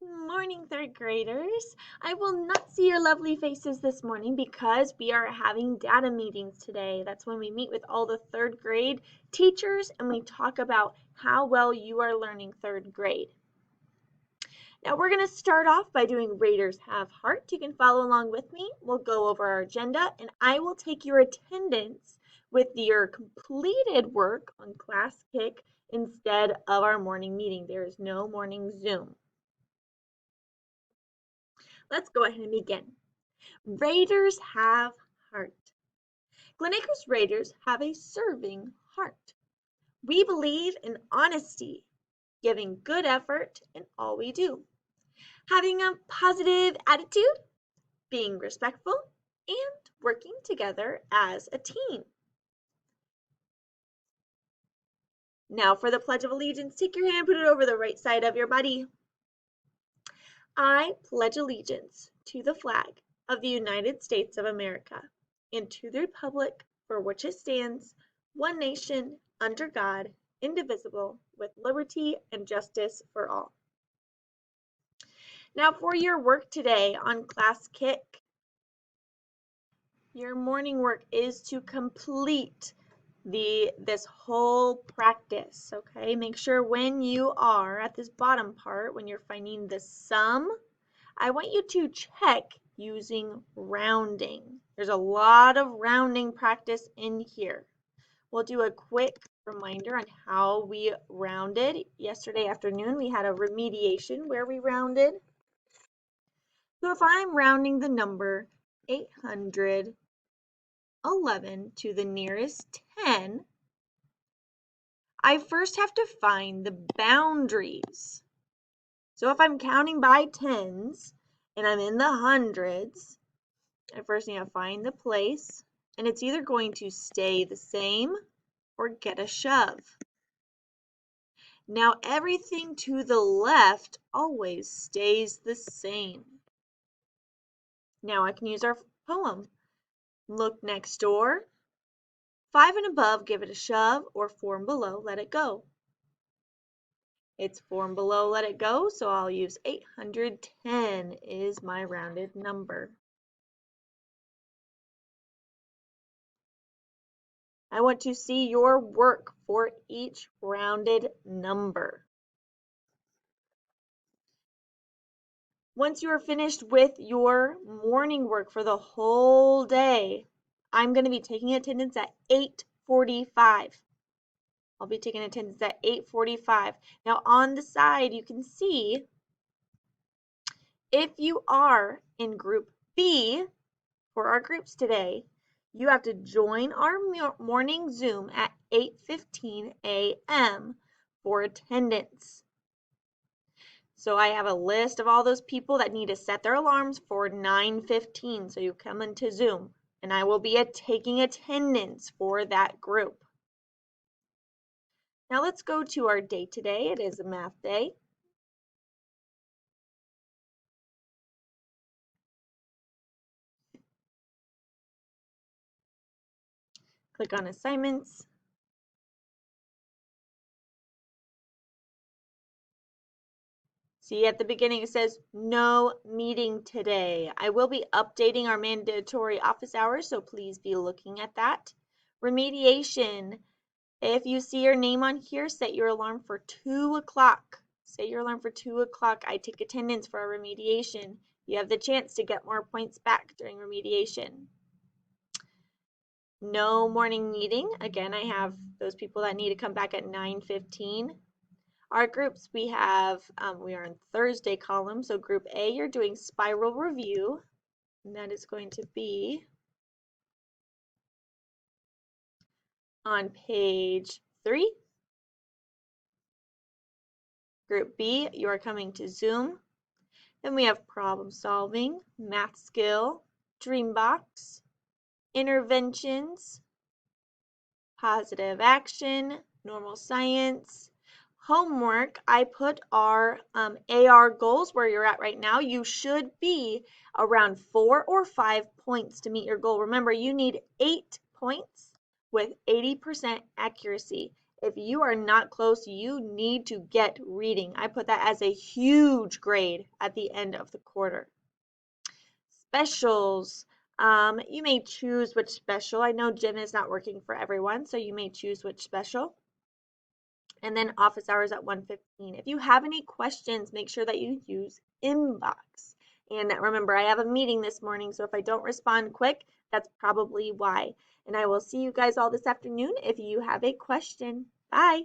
Morning, third graders. I will not see your lovely faces this morning because we are having data meetings today. That's when we meet with all the third grade teachers and we talk about how well you are learning third grade. Now we're going to start off by doing Raiders Have Heart. You can follow along with me. We'll go over our agenda and I will take your attendance with your completed work on Class Kick instead of our morning meeting. There is no morning Zoom. Let's go ahead and begin. Raiders have heart. Glen Acres Raiders have a serving heart. We believe in honesty, giving good effort in all we do, having a positive attitude, being respectful, and working together as a team. Now for the Pledge of Allegiance, take your hand, put it over the right side of your body. I pledge allegiance to the flag of the United States of America and to the republic for which it stands, one nation, under God, indivisible, with liberty and justice for all. Now for your work today on Class Kick. Your morning work is to complete this whole practice, okay? Make sure when you are at this bottom part, when you're finding the sum, I want you to check using rounding. There's a lot of rounding practice in here. We'll do a quick reminder on how we rounded. Yesterday afternoon, we had a remediation where we rounded. So if I'm rounding the number 811 to the nearest 10, I first have to find the boundaries. So if I'm counting by tens and I'm in the hundreds, I first need to find the place, and it's either going to stay the same or get a shove. Now everything to the left always stays the same. Now I can use our poem. Look next door. 5 and above, give it a shove, or 4 and below, let it go. It's 4 and below, let it go, so I'll use 810 is my rounded number. I want to see your work for each rounded number. Once you are finished with your morning work for the whole day, I'm going to be taking attendance at 8:45. I'll be taking attendance at 8:45. Now on the side, you can see if you are in group B for our groups today, you have to join our morning Zoom at 8:15 a.m. for attendance. So I have a list of all those people that need to set their alarms for 9:15. So you come into Zoom and I will be taking attendance for that group. Now let's go to our day today. It is a math day. Click on assignments. See at the beginning it says no meeting today. I will be updating our mandatory office hours, so please be looking at that. Remediation. If you see your name on here, set your alarm for 2 o'clock. Set your alarm for 2 o'clock. I take attendance for our remediation. You have the chance to get more points back during remediation. No morning meeting. Again, I have those people that need to come back at 9:15. Our groups, we are in Thursday column. So group A, you're doing spiral review, and that is going to be on page 3. Group B, you are coming to Zoom. Then we have problem solving, math skill, Dreambox, interventions, positive action, normal science, homework. I put our AR goals where you're at right now. You should be around 4 or 5 points to meet your goal. Remember, you need 8 points with 80% accuracy. If you are not close, you need to get reading. I put that as a huge grade at the end of the quarter. Specials. You may choose which special. I know gym is not working for everyone, so you may choose which special. And then office hours at 1:15. If you have any questions, make sure that you use inbox. And remember, I have a meeting this morning, so if I don't respond quick, that's probably why. And I will see you guys all this afternoon if you have a question. Bye.